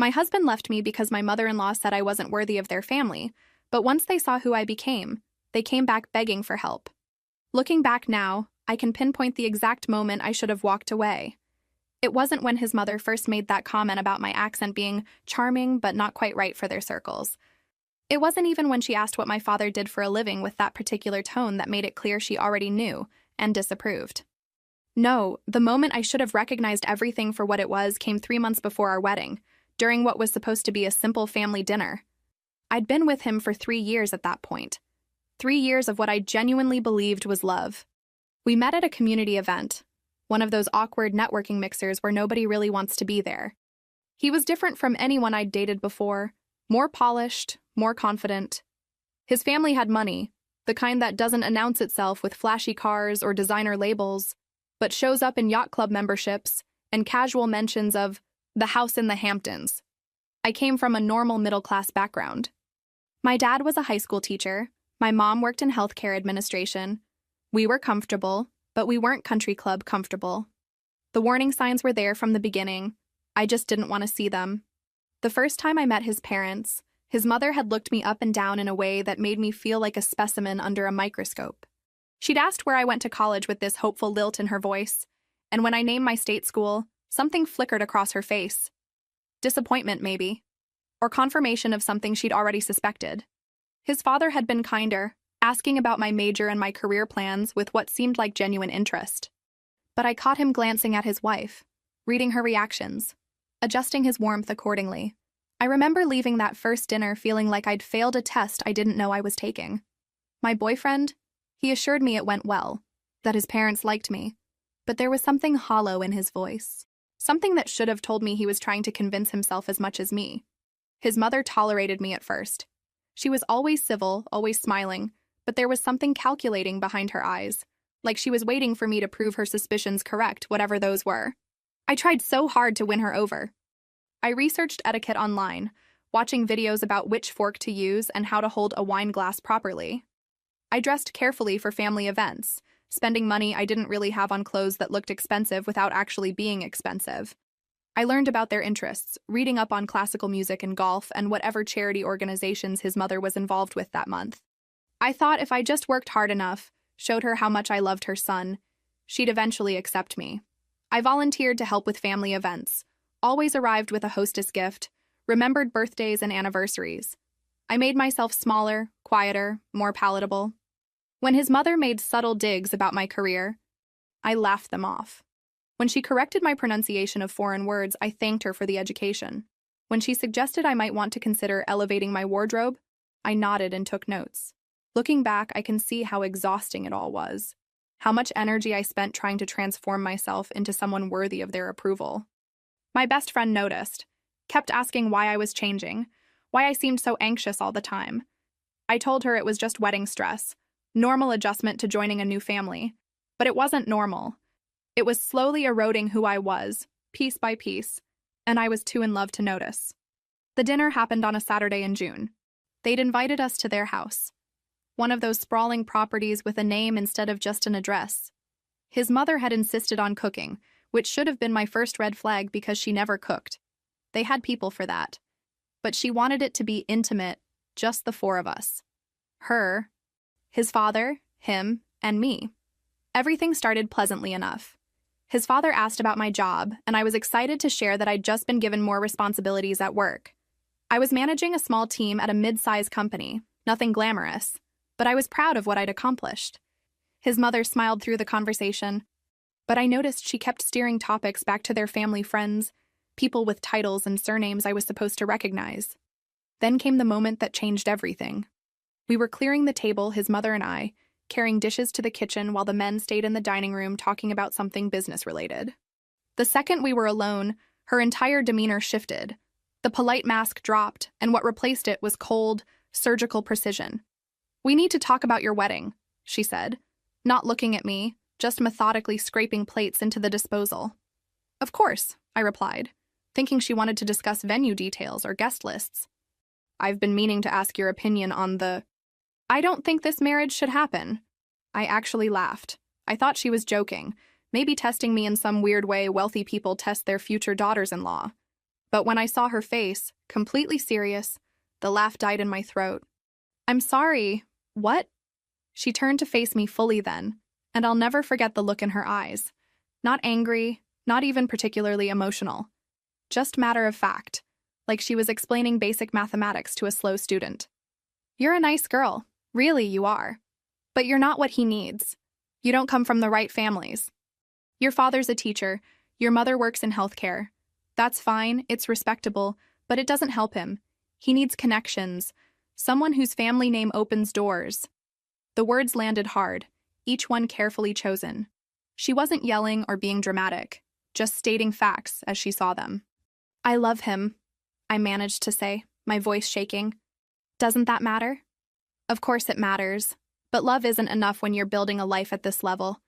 My husband left me because my mother-in-law said I wasn't worthy of their family, but once they saw who I became, they came back begging for help. Looking back now, I can pinpoint the exact moment I should have walked away. It wasn't when his mother first made that comment about my accent being charming but not quite right for their circles. It wasn't even when she asked what my father did for a living with that particular tone that made it clear she already knew and disapproved. No, the moment I should have recognized everything for what it was came 3 months before our wedding, during what was supposed to be a simple family dinner. I'd been with him for 3 years at that point. 3 years of what I genuinely believed was love. We met at a community event, one of those awkward networking mixers where nobody really wants to be there. He was different from anyone I'd dated before, more polished, more confident. His family had money, the kind that doesn't announce itself with flashy cars or designer labels, but shows up in yacht club memberships and casual mentions of the house in the Hamptons. I came from a normal middle-class background. My dad was a high school teacher. My mom worked in healthcare administration. We were comfortable, but we weren't country club comfortable. The warning signs were there from the beginning. I just didn't want to see them. The first time I met his parents, his mother had looked me up and down in a way that made me feel like a specimen under a microscope. She'd asked where I went to college with this hopeful lilt in her voice, and when I named my state school, something flickered across her face. Disappointment, maybe, or confirmation of something she'd already suspected. His father had been kinder, asking about my major and my career plans with what seemed like genuine interest. But I caught him glancing at his wife, reading her reactions, adjusting his warmth accordingly. I remember leaving that first dinner feeling like I'd failed a test I didn't know I was taking. My boyfriend, he assured me it went well, that his parents liked me, but there was something hollow in his voice, something that should have told me he was trying to convince himself as much as me. His mother tolerated me at first. She was always civil, always smiling, but there was something calculating behind her eyes, like she was waiting for me to prove her suspicions correct, whatever those were. I tried so hard to win her over. I researched etiquette online, watching videos about which fork to use and how to hold a wine glass properly. I dressed carefully for family events, spending money I didn't really have on clothes that looked expensive without actually being expensive. I learned about their interests, reading up on classical music and golf and whatever charity organizations his mother was involved with that month. I thought if I just worked hard enough, showed her how much I loved her son, she'd eventually accept me. I volunteered to help with family events, always arrived with a hostess gift, remembered birthdays and anniversaries. I made myself smaller, quieter, more palatable. When his mother made subtle digs about my career, I laughed them off. When she corrected my pronunciation of foreign words, I thanked her for the education. When she suggested I might want to consider elevating my wardrobe, I nodded and took notes. Looking back, I can see how exhausting it all was, how much energy I spent trying to transform myself into someone worthy of their approval. My best friend noticed, kept asking why I was changing, why I seemed so anxious all the time. I told her it was just wedding stress, normal adjustment to joining a new family. But it wasn't normal. It was slowly eroding who I was, piece by piece, and I was too in love to notice. The dinner happened on a Saturday in June. They'd invited us to their house, one of those sprawling properties with a name instead of just an address. His mother had insisted on cooking, which should have been my first red flag because she never cooked. They had people for that. But she wanted it to be intimate, just the four of us. Her, his father, him, and me. Everything started pleasantly enough. His father asked about my job, and I was excited to share that I'd just been given more responsibilities at work. I was managing a small team at a mid-sized company, nothing glamorous, but I was proud of what I'd accomplished. His mother smiled through the conversation, but I noticed she kept steering topics back to their family friends, people with titles and surnames I was supposed to recognize. Then came the moment that changed everything. We were clearing the table, his mother and I, carrying dishes to the kitchen while the men stayed in the dining room talking about something business-related. The second we were alone, her entire demeanor shifted. The polite mask dropped, and what replaced it was cold, surgical precision. "We need to talk about your wedding," she said, not looking at me, just methodically scraping plates into the disposal. "Of course," I replied, thinking she wanted to discuss venue details or guest lists. "I've been meaning to ask your opinion on I don't think this marriage should happen." I actually laughed. I thought she was joking, maybe testing me in some weird way wealthy people test their future daughters-in-law. But when I saw her face, completely serious, the laugh died in my throat. "I'm sorry. What?" She turned to face me fully then, and I'll never forget the look in her eyes. Not angry, not even particularly emotional. Just matter of fact, like she was explaining basic mathematics to a slow student. "You're a nice girl. Really, you are. But you're not what he needs. You don't come from the right families. Your father's a teacher. Your mother works in healthcare. That's fine, it's respectable, but it doesn't help him. He needs connections. Someone whose family name opens doors." The words landed hard, each one carefully chosen. She wasn't yelling or being dramatic, just stating facts as she saw them. "I love him," I managed to say, my voice shaking. "Doesn't that matter?" "Of course it matters, but love isn't enough when you're building a life at this level.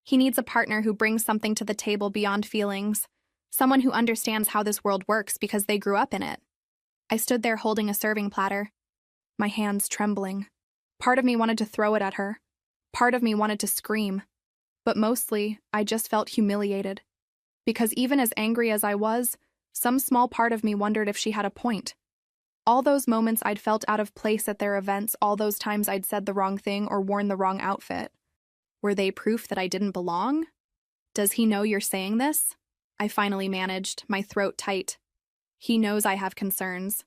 He needs a partner who brings something to the table beyond feelings, someone who understands how this world works because they grew up in it." I stood there holding a serving platter, my hands trembling. Part of me wanted to throw it at her. Part of me wanted to scream. But mostly, I just felt humiliated. Because even as angry as I was, some small part of me wondered if she had a point. All those moments I'd felt out of place at their events, all those times I'd said the wrong thing or worn the wrong outfit. Were they proof that I didn't belong? "Does he know you're saying this?" I finally managed, my throat tight. He knows I have concerns.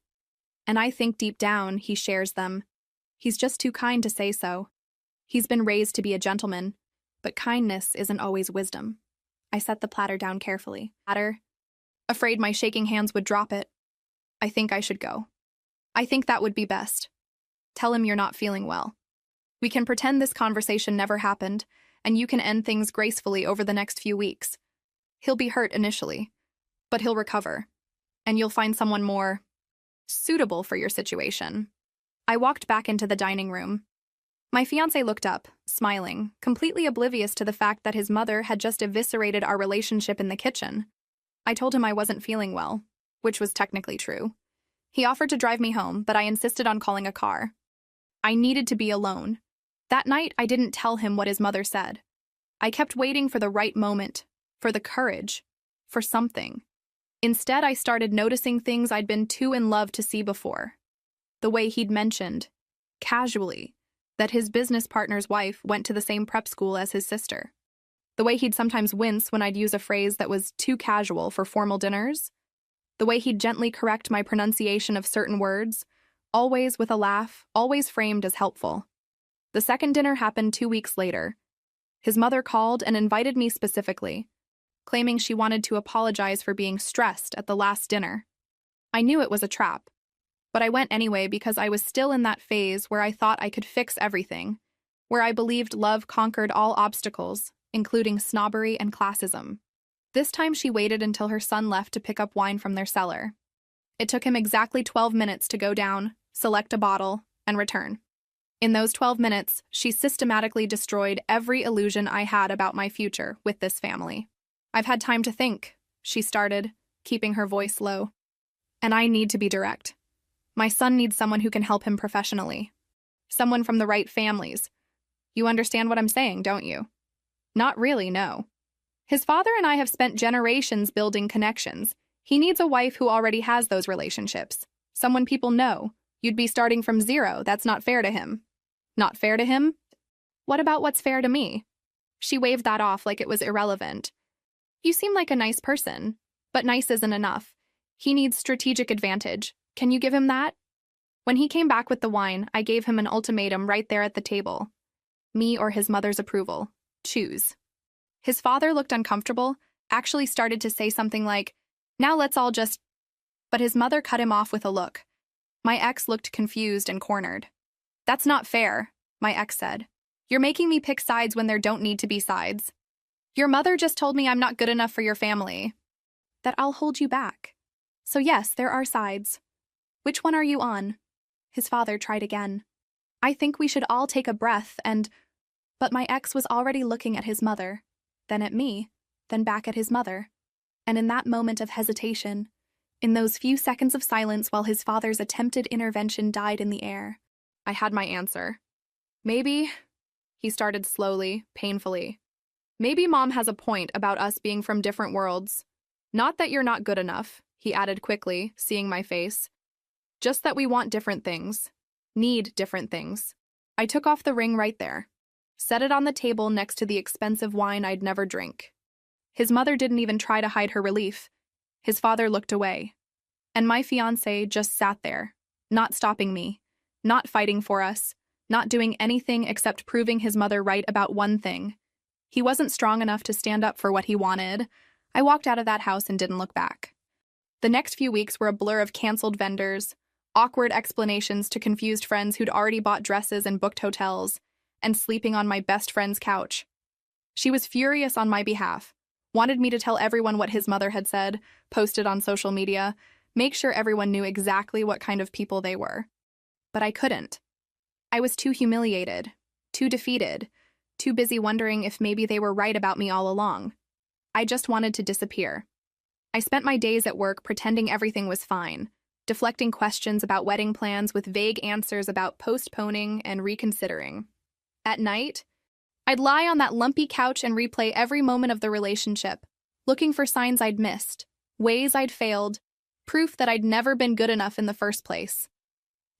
And I think deep down, he shares them. He's just too kind to say so. He's been raised to be a gentleman, but kindness isn't always wisdom. I set the platter down carefully. Afraid my shaking hands would drop it. "I think I should go. I think that would be best. Tell him you're not feeling well. We can pretend this conversation never happened, and you can end things gracefully over the next few weeks. He'll be hurt initially, but he'll recover, and you'll find someone more suitable for your situation." I walked back into the dining room. My fiancé looked up, smiling, completely oblivious to the fact that his mother had just eviscerated our relationship in the kitchen. I told him I wasn't feeling well, which was technically true. He offered to drive me home, but I insisted on calling a car. I needed to be alone. That night, I didn't tell him what his mother said. I kept waiting for the right moment, for the courage, for something. Instead, I started noticing things I'd been too in love to see before. The way he'd mentioned, casually, that his business partner's wife went to the same prep school as his sister. The way he'd sometimes wince when I'd use a phrase that was too casual for formal dinners. The way he'd gently correct my pronunciation of certain words, always with a laugh, always framed as helpful. The second dinner happened 2 weeks later. His mother called and invited me specifically, claiming she wanted to apologize for being stressed at the last dinner. I knew it was a trap, but I went anyway because I was still in that phase where I thought I could fix everything, where I believed love conquered all obstacles, including snobbery and classism. This time she waited until her son left to pick up wine from their cellar. It took him exactly 12 minutes to go down, select a bottle, and return. In those 12 minutes, she systematically destroyed every illusion I had about my future with this family. "I've had time to think," she started, keeping her voice low. "And I need to be direct. My son needs someone who can help him professionally. Someone from the right families. You understand what I'm saying, don't you?" "Not really, no. His father and I have spent generations building connections. He needs a wife who already has those relationships. Someone people know. You'd be starting from zero. That's not fair to him." "Not fair to him? What about what's fair to me?" She waved that off like it was irrelevant. "You seem like a nice person, but nice isn't enough. He needs strategic advantage. Can you give him that?" When he came back with the wine, I gave him an ultimatum right there at the table. Me or his mother's approval. Choose. His father looked uncomfortable, actually started to say something like, "Now let's all just..." But his mother cut him off with a look. My ex looked confused and cornered. "That's not fair," my ex said. "You're making me pick sides when there don't need to be sides. Your mother just told me I'm not good enough for your family. That I'll hold you back. So yes, there are sides. Which one are you on?" His father tried again. "I think we should all take a breath and..." But my ex was already looking at his mother, then at me, then back at his mother. And in that moment of hesitation, in those few seconds of silence while his father's attempted intervention died in the air, I had my answer. "Maybe," he started slowly, painfully, "maybe Mom has a point about us being from different worlds. Not that you're not good enough," he added quickly, seeing my face. Just that we want different things. Need different things. I took off the ring right there. Set it on the table next to the expensive wine I'd never drink. His mother didn't even try to hide her relief. His father looked away. And my fiancé just sat there, not stopping me, not fighting for us, not doing anything except proving his mother right about one thing. He wasn't strong enough to stand up for what he wanted. I walked out of that house and didn't look back. The next few weeks were a blur of canceled vendors, awkward explanations to confused friends who'd already bought dresses and booked hotels, and sleeping on my best friend's couch. She was furious on my behalf, wanted me to tell everyone what his mother had said, posted on social media, make sure everyone knew exactly what kind of people they were. But I couldn't. I was too humiliated, too defeated, too busy wondering if maybe they were right about me all along. I just wanted to disappear. I spent my days at work pretending everything was fine, deflecting questions about wedding plans with vague answers about postponing and reconsidering. At night, I'd lie on that lumpy couch and replay every moment of the relationship, looking for signs I'd missed, ways I'd failed, proof that I'd never been good enough in the first place.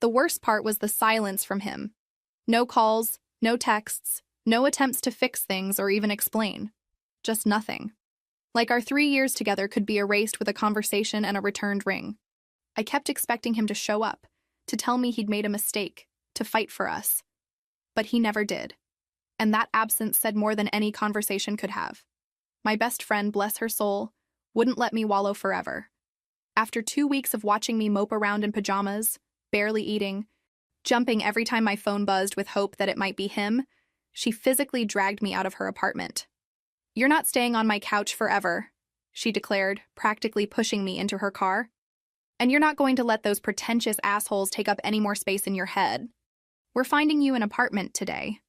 The worst part was the silence from him. No calls, no texts, no attempts to fix things or even explain. Just nothing. Like our 3 years together could be erased with a conversation and a returned ring. I kept expecting him to show up, to tell me he'd made a mistake, to fight for us. But he never did. And that absence said more than any conversation could have. My best friend, bless her soul, wouldn't let me wallow forever. After 2 weeks of watching me mope around in pajamas, barely eating, jumping every time my phone buzzed with hope that it might be him, she physically dragged me out of her apartment. "You're not staying on my couch forever," she declared, practically pushing me into her car. "And you're not going to let those pretentious assholes take up any more space in your head. We're finding you an apartment today."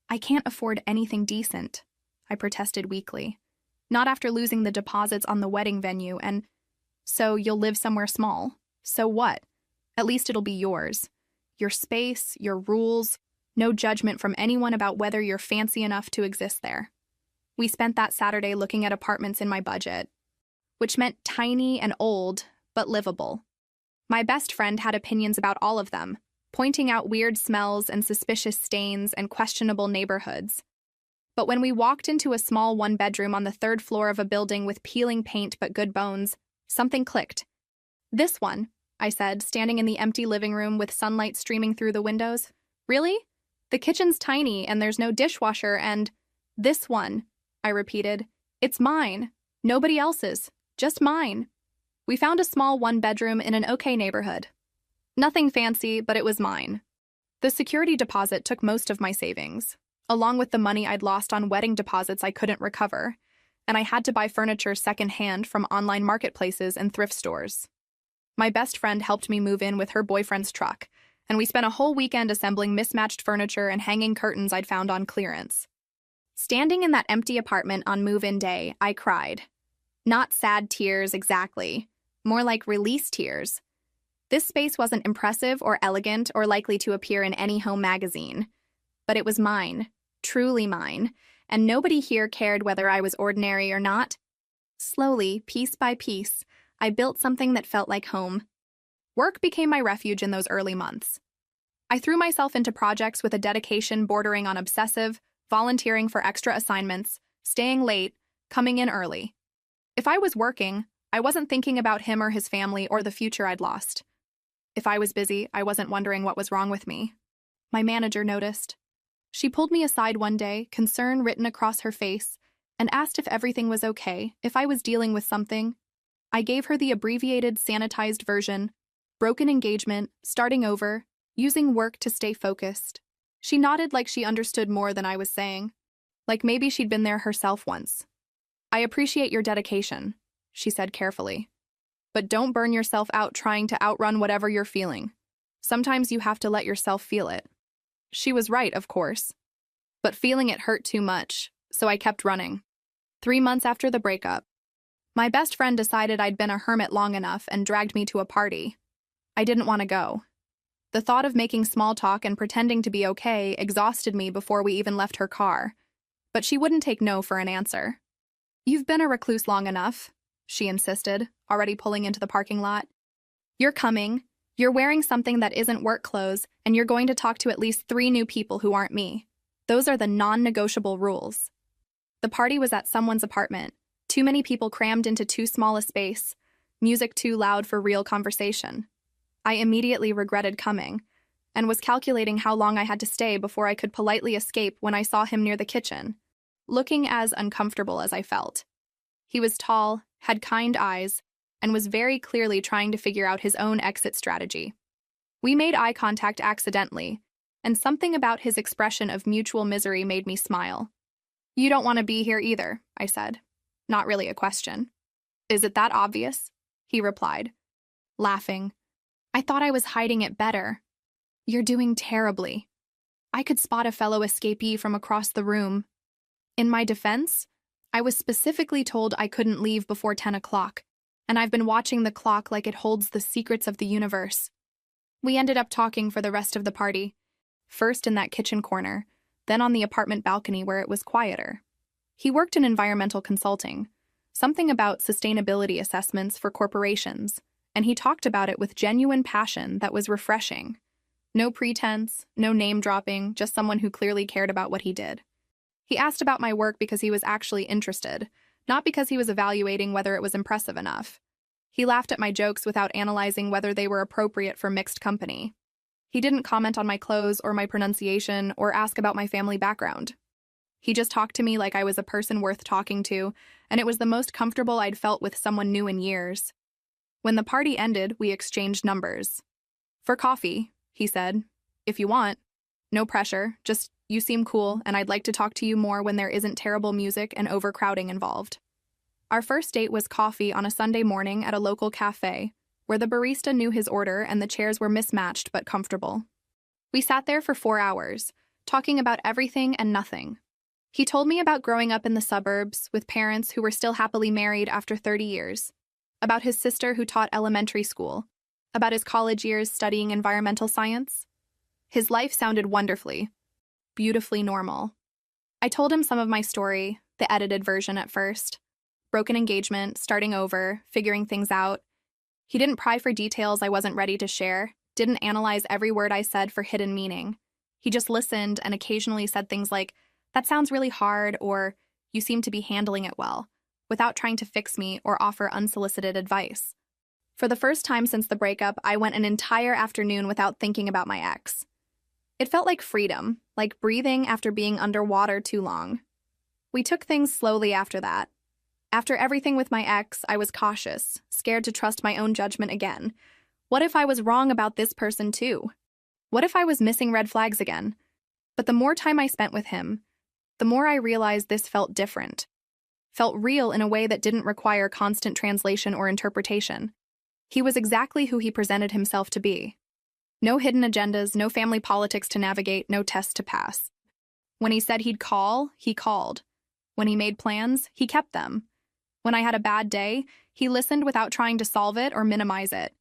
"I can't afford anything decent," I protested weakly. "Not after losing the deposits on the wedding venue, and so you'll live somewhere small. So what? At least it'll be yours. Your space, your rules, no judgment from anyone about whether you're fancy enough to exist there." We spent that Saturday looking at apartments in my budget, which meant tiny and old, but livable. My best friend had opinions about all of them, pointing out weird smells and suspicious stains and questionable neighborhoods. But when we walked into a small one-bedroom on the 3rd floor of a building with peeling paint but good bones, something clicked. "This one," I said, standing in the empty living room with sunlight streaming through the windows. "Really? The kitchen's tiny and there's no dishwasher and—" "This one," I repeated. "It's mine. Nobody else's. Just mine." We found a small one-bedroom in an okay neighborhood. Nothing fancy, but it was mine. The security deposit took most of my savings, along with the money I'd lost on wedding deposits I couldn't recover, and I had to buy furniture secondhand from online marketplaces and thrift stores. My best friend helped me move in with her boyfriend's truck, and we spent a whole weekend assembling mismatched furniture and hanging curtains I'd found on clearance. Standing in that empty apartment on move-in day, I cried. Not sad tears exactly, more like release tears. This space wasn't impressive or elegant or likely to appear in any home magazine, but it was mine, truly mine, and nobody here cared whether I was ordinary or not. Slowly, piece by piece, I built something that felt like home. Work became my refuge in those early months. I threw myself into projects with a dedication bordering on obsessive, volunteering for extra assignments, staying late, coming in early. If I was working, I wasn't thinking about him or his family or the future I'd lost. If I was busy, I wasn't wondering what was wrong with me. My manager noticed. She pulled me aside one day, concern written across her face, and asked if everything was okay, if I was dealing with something. I gave her the abbreviated, sanitized version: broken engagement, starting over, using work to stay focused. She nodded like she understood more than I was saying, like maybe she'd been there herself once. "I appreciate your dedication," she said carefully. "But don't burn yourself out trying to outrun whatever you're feeling. Sometimes you have to let yourself feel it." She was right, of course. But feeling it hurt too much, so I kept running. 3 months after the breakup, my best friend decided I'd been a hermit long enough and dragged me to a party. I didn't want to go. The thought of making small talk and pretending to be okay exhausted me before we even left her car. But she wouldn't take no for an answer. "You've been a recluse long enough," she insisted, already pulling into the parking lot. You're coming. You're wearing something that isn't work clothes, and you're going to talk to at least 3 new people who aren't me. Those are the non-negotiable rules. The party was at someone's apartment. Too many people crammed into too small a space. Music too loud for real conversation. I immediately regretted coming, and was calculating how long I had to stay before I could politely escape when I saw him near the kitchen, looking as uncomfortable as I felt. He was tall, had kind eyes, and was very clearly trying to figure out his own exit strategy. We made eye contact accidentally, and something about his expression of mutual misery made me smile. You don't want to be here either, I said. Not really a question. Is it that obvious? He replied, laughing. I thought I was hiding it better. You're doing terribly. I could spot a fellow escapee from across the room. In my defense, I was specifically told I couldn't leave before 10 o'clock, and I've been watching the clock like it holds the secrets of the universe. We ended up talking for the rest of the party, first in that kitchen corner, then on the apartment balcony where it was quieter. He worked in environmental consulting, something about sustainability assessments for corporations, and he talked about it with genuine passion that was refreshing. No pretense, no name-dropping, just someone who clearly cared about what he did. He asked about my work because he was actually interested, not because he was evaluating whether it was impressive enough. He laughed at my jokes without analyzing whether they were appropriate for mixed company. He didn't comment on my clothes or my pronunciation or ask about my family background. He just talked to me like I was a person worth talking to, and it was the most comfortable I'd felt with someone new in years. When the party ended, we exchanged numbers. For coffee, he said. If you want. No pressure, just you seem cool, and I'd like to talk to you more when there isn't terrible music and overcrowding involved. Our first date was coffee on a Sunday morning at a local cafe, where the barista knew his order and the chairs were mismatched but comfortable. We sat there for 4 hours, talking about everything and nothing. He told me about growing up in the suburbs with parents who were still happily married after 30 years, about his sister who taught elementary school, about his college years studying environmental science. His life sounded wonderfully, beautifully normal. I told him some of my story, the edited version at first. Broken engagement, starting over, figuring things out. He didn't pry for details I wasn't ready to share, didn't analyze every word I said for hidden meaning. He just listened and occasionally said things like, "That sounds really hard," or "You seem to be handling it well," without trying to fix me or offer unsolicited advice. For the first time since the breakup, I went an entire afternoon without thinking about my ex. It felt like freedom, like breathing after being underwater too long. We took things slowly after that. After everything with my ex, I was cautious, scared to trust my own judgment again. What if I was wrong about this person too? What if I was missing red flags again? But the more time I spent with him, the more I realized this felt different. Felt real in a way that didn't require constant translation or interpretation. He was exactly who he presented himself to be. No hidden agendas, no family politics to navigate, no tests to pass. When he said he'd call, he called. When he made plans, he kept them. When I had a bad day, he listened without trying to solve it or minimize it.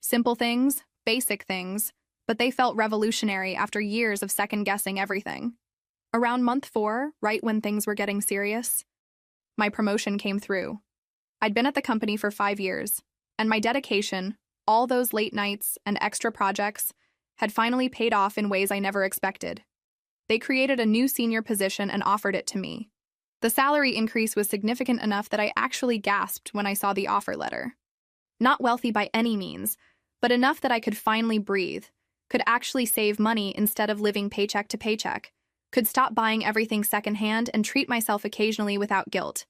Simple things, basic things, but they felt revolutionary after years of second-guessing everything. Around month 4, right when things were getting serious, my promotion came through. I'd been at the company for 5 years, and my dedication, all those late nights and extra projects, had finally paid off in ways I never expected. They created a new senior position and offered it to me. The salary increase was significant enough that I actually gasped when I saw the offer letter. Not wealthy by any means, but enough that I could finally breathe, could actually save money instead of living paycheck to paycheck, could stop buying everything secondhand and treat myself occasionally without guilt.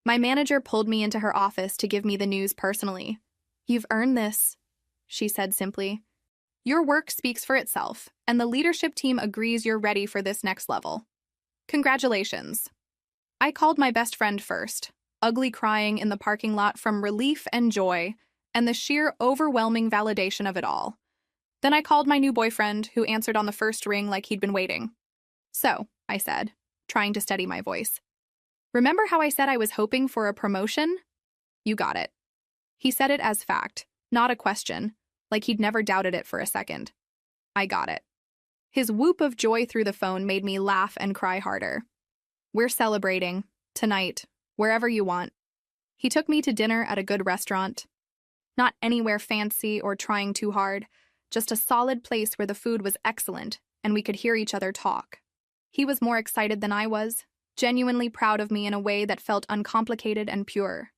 My manager pulled me into her office to give me the news personally. "You've earned this," she said simply. "Your work speaks for itself, and the leadership team agrees you're ready for this next level. Congratulations." I called my best friend first, ugly crying in the parking lot from relief and joy, and the sheer overwhelming validation of it all. Then I called my new boyfriend, who answered on the first ring like he'd been waiting. "So," I said, trying to steady my voice. "Remember how I said I was hoping for a promotion? You got it." He said it as fact, not a question, like he'd never doubted it for a second. I got it. His whoop of joy through the phone made me laugh and cry harder. "We're celebrating, tonight, wherever you want." He took me to dinner at a good restaurant. Not anywhere fancy or trying too hard, just a solid place where the food was excellent and we could hear each other talk. He was more excited than I was, genuinely proud of me in a way that felt uncomplicated and pure.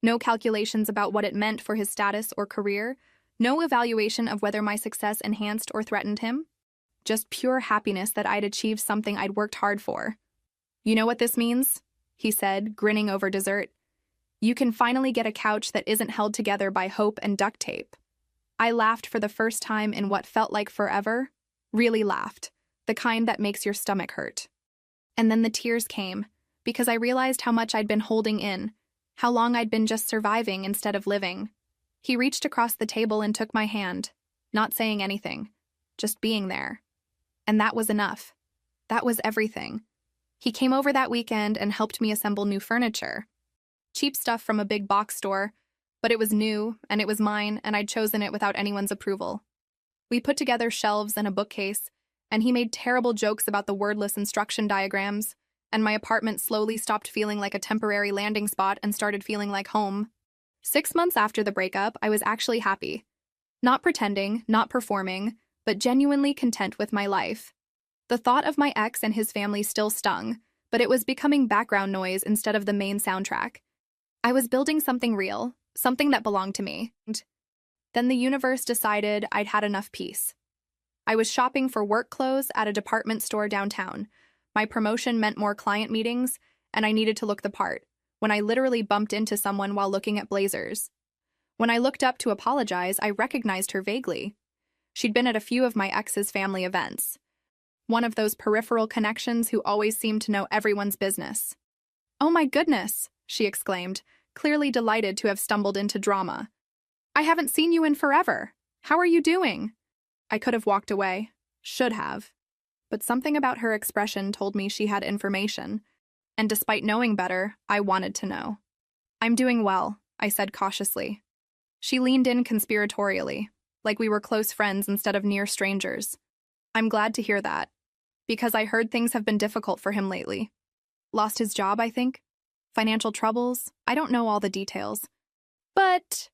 No calculations about what it meant for his status or career, no evaluation of whether my success enhanced or threatened him. Just pure happiness that I'd achieved something I'd worked hard for. "You know what this means?" he said, grinning over dessert. "You can finally get a couch that isn't held together by hope and duct tape." I laughed for the first time in what felt like forever. Really laughed. The kind that makes your stomach hurt. And then the tears came, because I realized how much I'd been holding in, how long I'd been just surviving instead of living. He reached across the table and took my hand, not saying anything, just being there. And that was enough. That was everything. He came over that weekend and helped me assemble new furniture. Cheap stuff from a big box store, but it was new, and it was mine, and I'd chosen it without anyone's approval. We put together shelves and a bookcase, and he made terrible jokes about the wordless instruction diagrams, and my apartment slowly stopped feeling like a temporary landing spot and started feeling like home. 6 months after the breakup, I was actually happy. Not pretending, not performing, but genuinely content with my life. The thought of my ex and his family still stung, but it was becoming background noise instead of the main soundtrack. I was building something real, something that belonged to me. Then the universe decided I'd had enough peace. I was shopping for work clothes at a department store downtown. My promotion meant more client meetings, and I needed to look the part, when I literally bumped into someone while looking at blazers. When I looked up to apologize, I recognized her vaguely. She'd been at a few of my ex's family events. One of those peripheral connections who always seemed to know everyone's business. "Oh my goodness," she exclaimed, clearly delighted to have stumbled into drama. "I haven't seen you in forever. How are you doing?" I could have walked away. Should have. But something about her expression told me she had information, and despite knowing better, I wanted to know. "I'm doing well," I said cautiously. She leaned in conspiratorially, like we were close friends instead of near strangers. "I'm glad to hear that, because I heard things have been difficult for him lately. Lost his job, I think? Financial troubles? I don't know all the details. But..."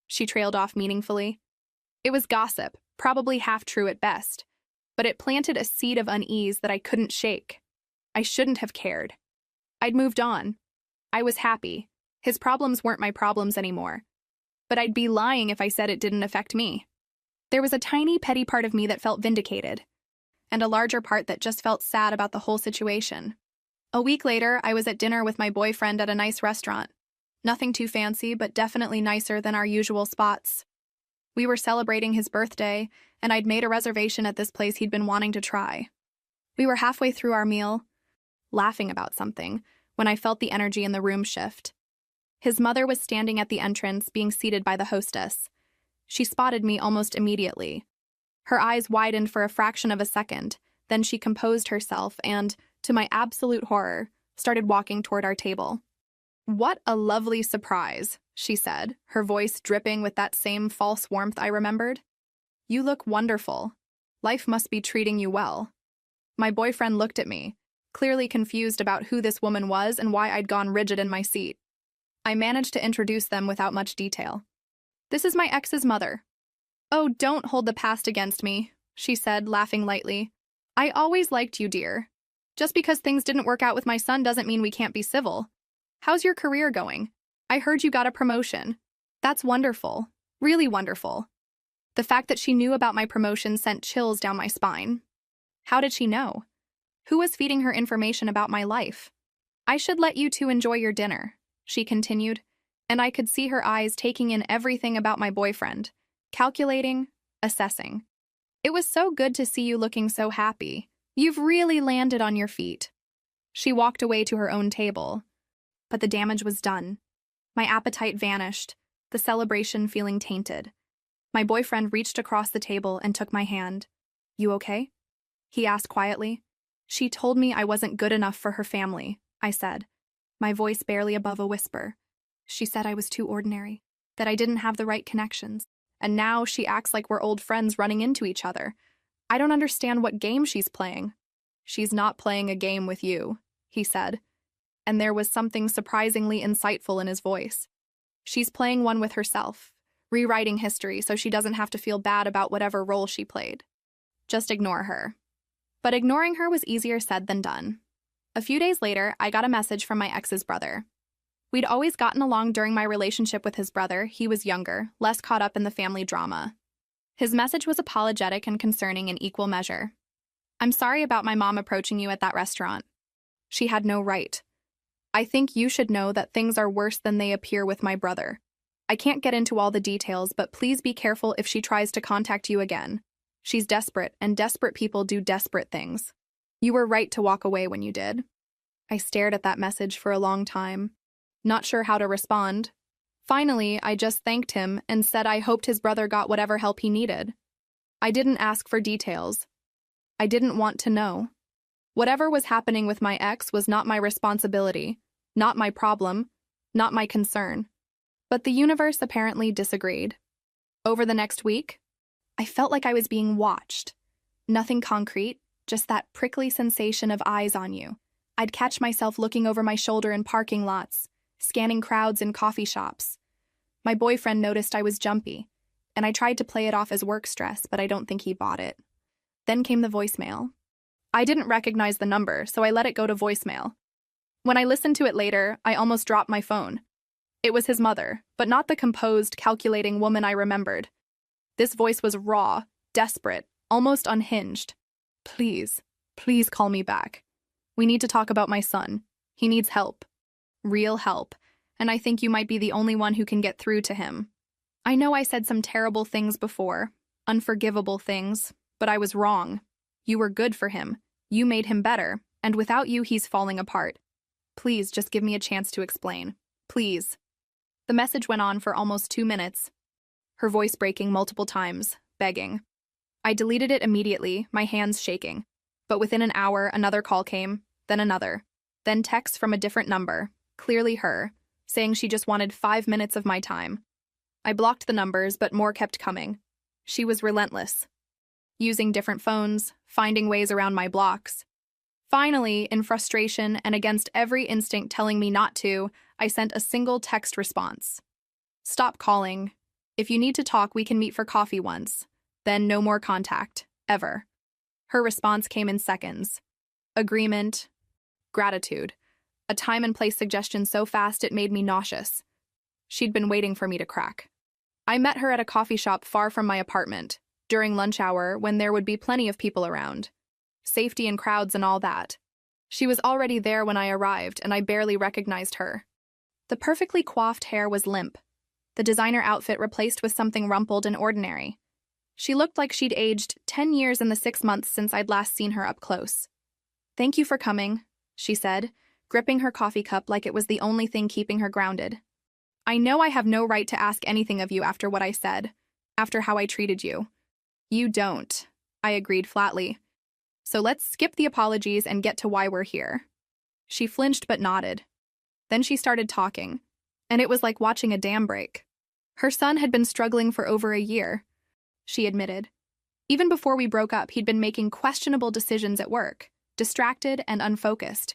She trailed off meaningfully. It was gossip, probably half true at best, but it planted a seed of unease that I couldn't shake. I shouldn't have cared. I'd moved on. I was happy. His problems weren't my problems anymore. But I'd be lying if I said it didn't affect me. There was a tiny, petty part of me that felt vindicated, and a larger part that just felt sad about the whole situation. A week later, I was at dinner with my boyfriend at a nice restaurant. Nothing too fancy, but definitely nicer than our usual spots. We were celebrating his birthday, and I'd made a reservation at this place he'd been wanting to try. We were halfway through our meal, laughing about something, when I felt the energy in the room shift. His mother was standing at the entrance, being seated by the hostess. She spotted me almost immediately. Her eyes widened for a fraction of a second, then she composed herself and, to my absolute horror, started walking toward our table. "What a lovely surprise," she said, her voice dripping with that same false warmth I remembered. "You look wonderful. Life must be treating you well." My boyfriend looked at me, clearly confused about who this woman was and why I'd gone rigid in my seat. I managed to introduce them without much detail. "This is my ex's mother." "Oh, don't hold the past against me," she said, laughing lightly. "I always liked you, dear. Just because things didn't work out with my son doesn't mean we can't be civil. How's your career going? I heard you got a promotion." "That's wonderful. Really wonderful." The fact that she knew about my promotion sent chills down my spine. How did she know? Who was feeding her information about my life? "I should let you two enjoy your dinner," she continued, and I could see her eyes taking in everything about my boyfriend, calculating, assessing. "It was so good to see you looking so happy. You've really landed on your feet." She walked away to her own table. But the damage was done. My appetite vanished, the celebration feeling tainted. My boyfriend reached across the table and took my hand. "You okay?" he asked quietly. "She told me I wasn't good enough for her family," I said, my voice barely above a whisper. "She said I was too ordinary, that I didn't have the right connections, and now she acts like we're old friends running into each other. I don't understand what game she's playing." "She's not playing a game with you," he said. and there was something surprisingly insightful in his voice. She's playing one with herself, rewriting history so she doesn't have to feel bad about whatever role she played. Just ignore her. But ignoring her was easier said than done. A few days later, I got a message from my ex's brother. We'd always gotten along during my relationship with his brother. He was younger, less caught up in the family drama. His message was apologetic and concerning in equal measure. I'm sorry about my mom approaching you at that restaurant. She had no right. I think you should know that things are worse than they appear with my brother. I can't get into all the details, but please be careful if she tries to contact you again. She's desperate, and desperate people do desperate things. You were right to walk away when you did. I stared at that message for a long time, not sure how to respond. Finally, I just thanked him and said I hoped his brother got whatever help he needed. I didn't ask for details. I didn't want to know. Whatever was happening with my ex was not my responsibility, not my problem, not my concern. But the universe apparently disagreed. Over the next week, I felt like I was being watched. Nothing concrete, just that prickly sensation of eyes on you. I'd catch myself looking over my shoulder in parking lots, scanning crowds in coffee shops. My boyfriend noticed I was jumpy, and I tried to play it off as work stress, but I don't think he bought it. Then came the voicemail. I didn't recognize the number, so I let it go to voicemail. When I listened to it later, I almost dropped my phone. It was his mother, but not the composed, calculating woman I remembered. This voice was raw, desperate, almost unhinged. Please, please call me back. We need to talk about my son. He needs help. Real help. And I think you might be the only one who can get through to him. I know I said some terrible things before, unforgivable things, but I was wrong. You were good for him. You made him better, and without you, he's falling apart. Please just give me a chance to explain. Please. The message went on for almost 2 minutes, her voice breaking multiple times, begging. I deleted it immediately, my hands shaking. But within an hour, another call came, then another. Then text from a different number, clearly her, saying she just wanted 5 minutes of my time. I blocked the numbers, but more kept coming. She was relentless. Using different phones, finding ways around my blocks. Finally, in frustration and against every instinct telling me not to, I sent a single text response. Stop calling. If you need to talk, we can meet for coffee once. Then no more contact, ever. Her response came in seconds. Agreement. Gratitude. A time and place suggestion so fast it made me nauseous. She'd been waiting for me to crack. I met her at a coffee shop far from my apartment, during lunch hour when there would be plenty of people around. Safety and crowds and all that. She was already there when I arrived, and I barely recognized her. The perfectly coiffed hair was limp, the designer outfit replaced with something rumpled and ordinary. She looked like she'd aged 10 years in the 6 months since I'd last seen her up close. Thank you for coming, she said, gripping her coffee cup like it was the only thing keeping her grounded. I know I have no right to ask anything of you after what I said, after how I treated you. You don't, I agreed flatly. So let's skip the apologies and get to why we're here. She flinched but nodded. Then she started talking, and it was like watching a dam break. Her son had been struggling for over a year, she admitted. Even before we broke up, he'd been making questionable decisions at work, distracted and unfocused.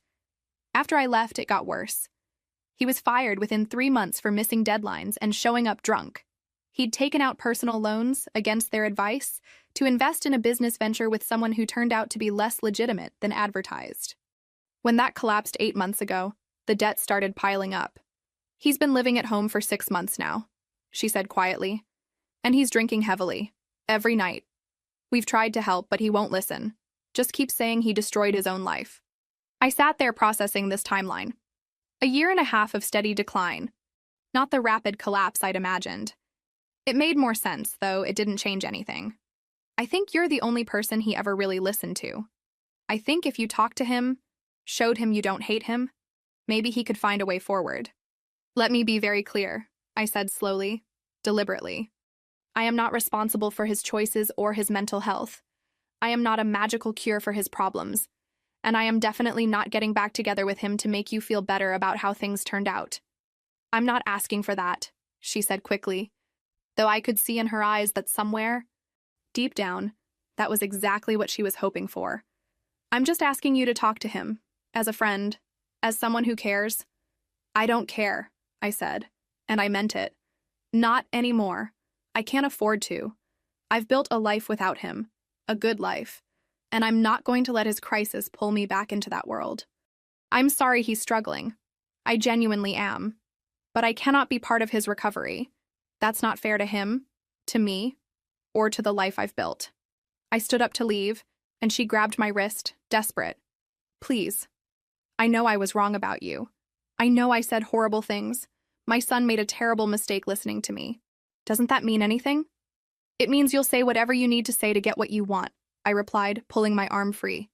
After I left, it got worse. He was fired within 3 months for missing deadlines and showing up drunk. He'd taken out personal loans, against their advice, to invest in a business venture with someone who turned out to be less legitimate than advertised. When that collapsed 8 months ago, the debt started piling up. He's been living at home for 6 months now, she said quietly. And he's drinking heavily, every night. We've tried to help, but he won't listen. Just keeps saying he destroyed his own life. I sat there processing this timeline. 1.5 years of steady decline. Not the rapid collapse I'd imagined. It made more sense, though it didn't change anything. I think you're the only person he ever really listened to. I think if you talked to him, showed him you don't hate him, maybe he could find a way forward. Let me be very clear, I said slowly, deliberately. I am not responsible for his choices or his mental health. I am not a magical cure for his problems. And I am definitely not getting back together with him to make you feel better about how things turned out. I'm not asking for that, she said quickly, though I could see in her eyes that somewhere, deep down, that was exactly what she was hoping for. I'm just asking you to talk to him, as a friend, As someone who cares, I don't care, I said, and I meant it. Not anymore. I can't afford to. I've built a life without him, a good life, and I'm not going to let his crisis pull me back into that world. I'm sorry he's struggling. I genuinely am. But I cannot be part of his recovery. That's not fair to him, to me, or to the life I've built. I stood up to leave, and she grabbed my wrist, desperate. Please. I know I was wrong about you. I know I said horrible things. My son made a terrible mistake listening to me. Doesn't that mean anything? It means you'll say whatever you need to say to get what you want, I replied, pulling my arm free.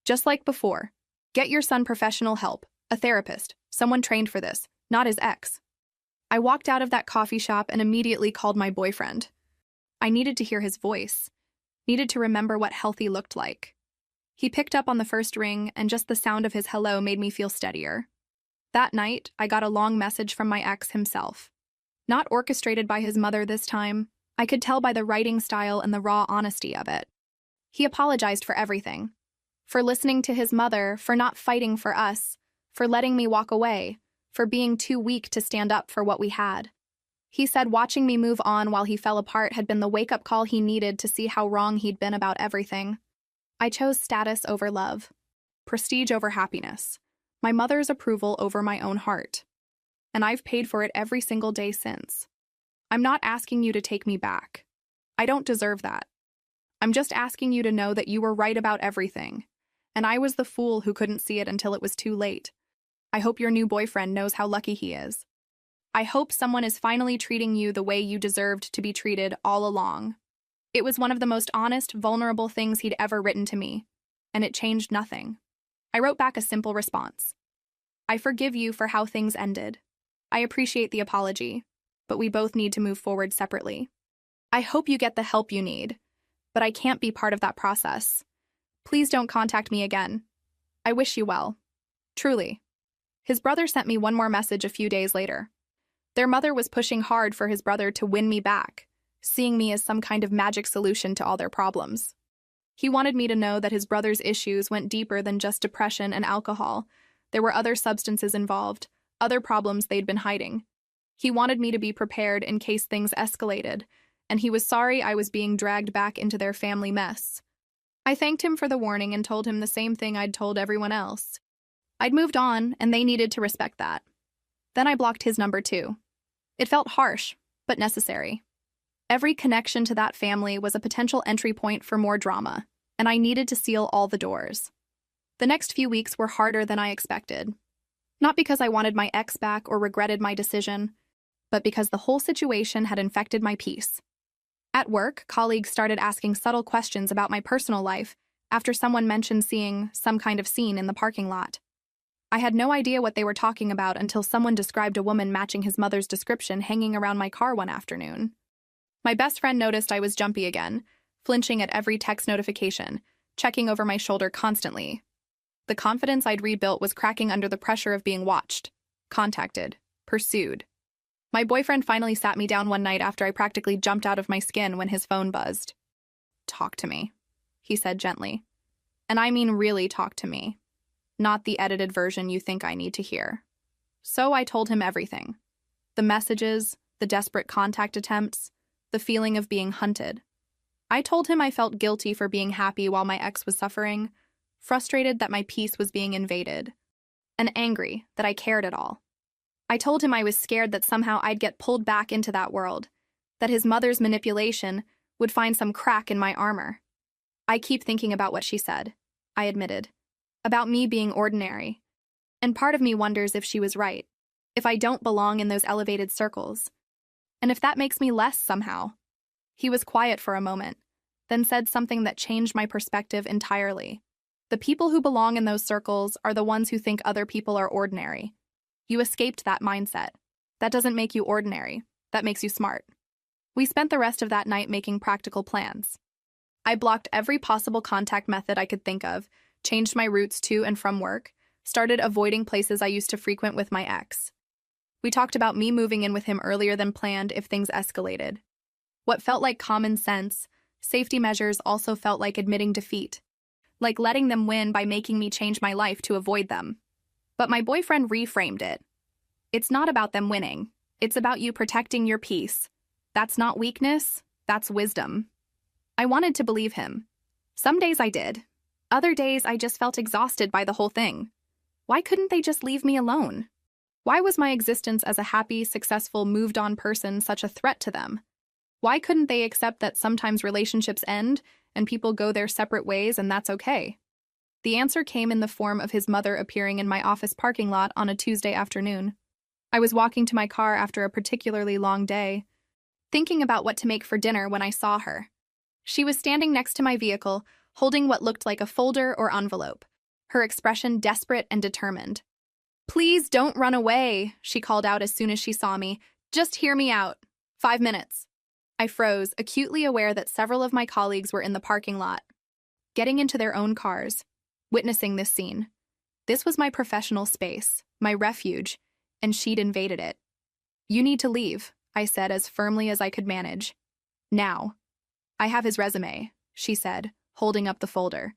Just like before. Get your son professional help, a therapist, someone trained for this, not his ex. I walked out of that coffee shop and immediately called my boyfriend. I needed to hear his voice, needed to remember what healthy looked like. He picked up on the first ring, and just the sound of his hello made me feel steadier. That night, I got a long message from my ex himself. Not orchestrated by his mother this time, I could tell by the writing style and the raw honesty of it. He apologized for everything. For listening to his mother, for not fighting for us, for letting me walk away, for being too weak to stand up for what we had. He said watching me move on while he fell apart had been the wake-up call he needed to see how wrong he'd been about everything. I chose status over love, prestige over happiness, my mother's approval over my own heart. And I've paid for it every single day since. I'm not asking you to take me back. I don't deserve that. I'm just asking you to know that you were right about everything, and I was the fool who couldn't see it until it was too late. I hope your new boyfriend knows how lucky he is. I hope someone is finally treating you the way you deserved to be treated all along. It was one of the most honest, vulnerable things he'd ever written to me, and it changed nothing. I wrote back a simple response. I forgive you for how things ended. I appreciate the apology, but we both need to move forward separately. I hope you get the help you need, but I can't be part of that process. Please don't contact me again. I wish you well. Truly. His brother sent me one more message a few days later. Their mother was pushing hard for his brother to win me back, seeing me as some kind of magic solution to all their problems. He wanted me to know that his brother's issues went deeper than just depression and alcohol. There were other substances involved, other problems they'd been hiding. He wanted me to be prepared in case things escalated, and he was sorry I was being dragged back into their family mess. I thanked him for the warning and told him the same thing I'd told everyone else. I'd moved on, and they needed to respect that. Then I blocked his number too. It felt harsh, but necessary. Every connection to that family was a potential entry point for more drama, and I needed to seal all the doors. The next few weeks were harder than I expected. Not because I wanted my ex back or regretted my decision, but because the whole situation had infected my peace. At work, colleagues started asking subtle questions about my personal life after someone mentioned seeing some kind of scene in the parking lot. I had no idea what they were talking about until someone described a woman matching his mother's description hanging around my car one afternoon. My best friend noticed I was jumpy again, flinching at every text notification, checking over my shoulder constantly. The confidence I'd rebuilt was cracking under the pressure of being watched, contacted, pursued. My boyfriend finally sat me down one night after I practically jumped out of my skin when his phone buzzed. "Talk to me," he said gently. And I mean really talk to me. Not the edited version you think I need to hear. So I told him everything. The messages, the desperate contact attempts, the feeling of being hunted. I told him I felt guilty for being happy while my ex was suffering, frustrated that my peace was being invaded, and angry that I cared at all. I told him I was scared that somehow I'd get pulled back into that world, that his mother's manipulation would find some crack in my armor. I keep thinking about what she said, I admitted, about me being ordinary. And part of me wonders if she was right, if I don't belong in those elevated circles, and if that makes me less somehow. He was quiet for a moment, then said something that changed my perspective entirely. The people who belong in those circles are the ones who think other people are ordinary. You escaped that mindset. That doesn't make you ordinary. That makes you smart. We spent the rest of that night making practical plans. I blocked every possible contact method I could think of, changed my routes to and from work, started avoiding places I used to frequent with my ex. We talked about me moving in with him earlier than planned if things escalated. What felt like common sense, safety measures also felt like admitting defeat, like letting them win by making me change my life to avoid them. But my boyfriend reframed it. It's not about them winning. It's about you protecting your peace. That's not weakness, that's wisdom. I wanted to believe him. Some days I did. Other days I just felt exhausted by the whole thing. Why couldn't they just leave me alone? Why was my existence as a happy, successful, moved-on person such a threat to them? Why couldn't they accept that sometimes relationships end and people go their separate ways and that's okay? The answer came in the form of his mother appearing in my office parking lot on a Tuesday afternoon. I was walking to my car after a particularly long day, thinking about what to make for dinner when I saw her. She was standing next to my vehicle, holding what looked like a folder or envelope, her expression desperate and determined. "Please don't run away," she called out as soon as she saw me. "Just hear me out. 5 minutes." I froze, acutely aware that several of my colleagues were in the parking lot, getting into their own cars, witnessing this scene. This was my professional space, my refuge, and she'd invaded it. "You need to leave," I said as firmly as I could manage. "Now." "I have his resume," she said, holding up the folder.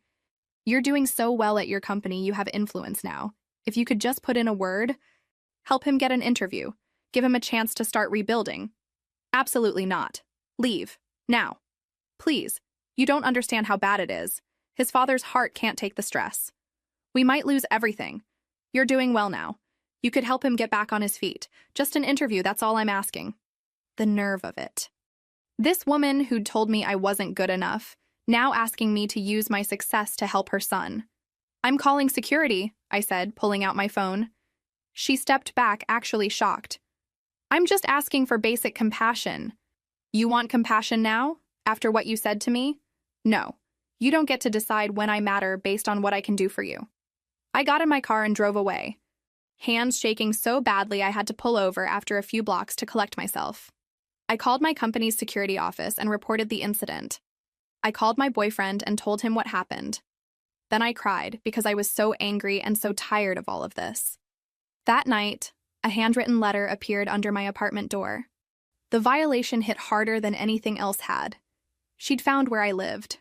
"You're doing so well at your company, you have influence now. If you could just put in a word, help him get an interview, give him a chance to start rebuilding." "Absolutely not. Leave. Now. Please. You don't understand how bad it is. His father's heart can't take the stress. We might lose everything. You're doing well now. You could help him get back on his feet. Just an interview, that's all I'm asking." The nerve of it. This woman who'd told me I wasn't good enough, now asking me to use my success to help her son. "I'm calling security," I said, pulling out my phone. She stepped back, actually shocked. "I'm just asking for basic compassion." "You want compassion now? After what you said to me?" "No. You don't get to decide when I matter based on what I can do for you." I got in my car and drove away, hands shaking so badly I had to pull over after a few blocks to collect myself. I called my company's security office and reported the incident. I called my boyfriend and told him what happened. Then I cried because I was so angry and so tired of all of this. That night, a handwritten letter appeared under my apartment door. The violation hit harder than anything else had. She'd found where I lived.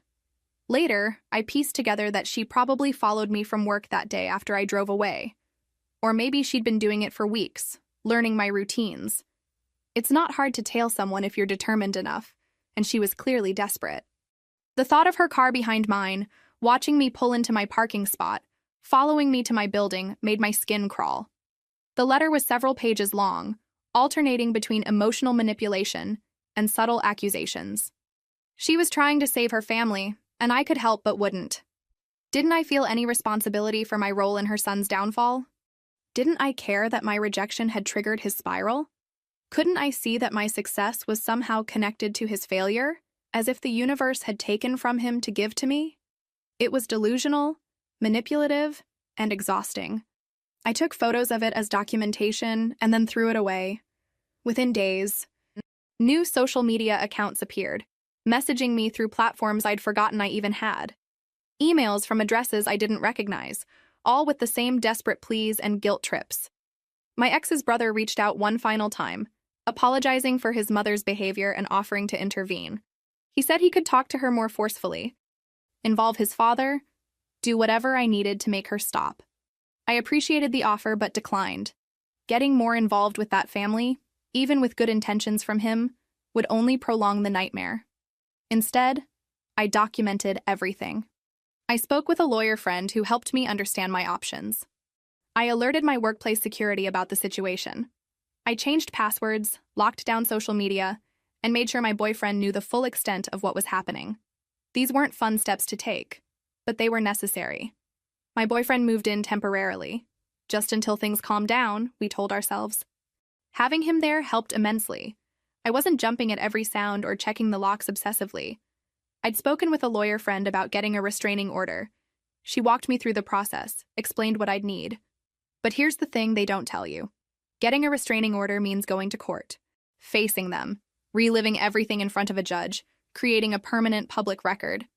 Later, I pieced together that she probably followed me from work that day after I drove away. Or maybe she'd been doing it for weeks, learning my routines. It's not hard to tail someone if you're determined enough, and she was clearly desperate. The thought of her car behind mine, watching me pull into my parking spot, following me to my building, made my skin crawl. The letter was several pages long, alternating between emotional manipulation and subtle accusations. She was trying to save her family, and I could help but wouldn't. Didn't I feel any responsibility for my role in her son's downfall? Didn't I care that my rejection had triggered his spiral? Couldn't I see that my success was somehow connected to his failure, as if the universe had taken from him to give to me? It was delusional, manipulative, and exhausting. I took photos of it as documentation and then threw it away. Within days, new social media accounts appeared, messaging me through platforms I'd forgotten I even had. Emails from addresses I didn't recognize, all with the same desperate pleas and guilt trips. My ex's brother reached out one final time, apologizing for his mother's behavior and offering to intervene. He said he could talk to her more forcefully, involve his father, do whatever I needed to make her stop. I appreciated the offer but declined. Getting more involved with that family, even with good intentions from him, would only prolong the nightmare. Instead, I documented everything. I spoke with a lawyer friend who helped me understand my options. I alerted my workplace security about the situation. I changed passwords, locked down social media, and made sure my boyfriend knew the full extent of what was happening. These weren't fun steps to take, but they were necessary. My boyfriend moved in temporarily. Just until things calmed down, we told ourselves. Having him there helped immensely. I wasn't jumping at every sound or checking the locks obsessively. I'd spoken with a lawyer friend about getting a restraining order. She walked me through the process, explained what I'd need. But here's the thing they don't tell you. Getting a restraining order means going to court, facing them, reliving everything in front of a judge, creating a permanent public record.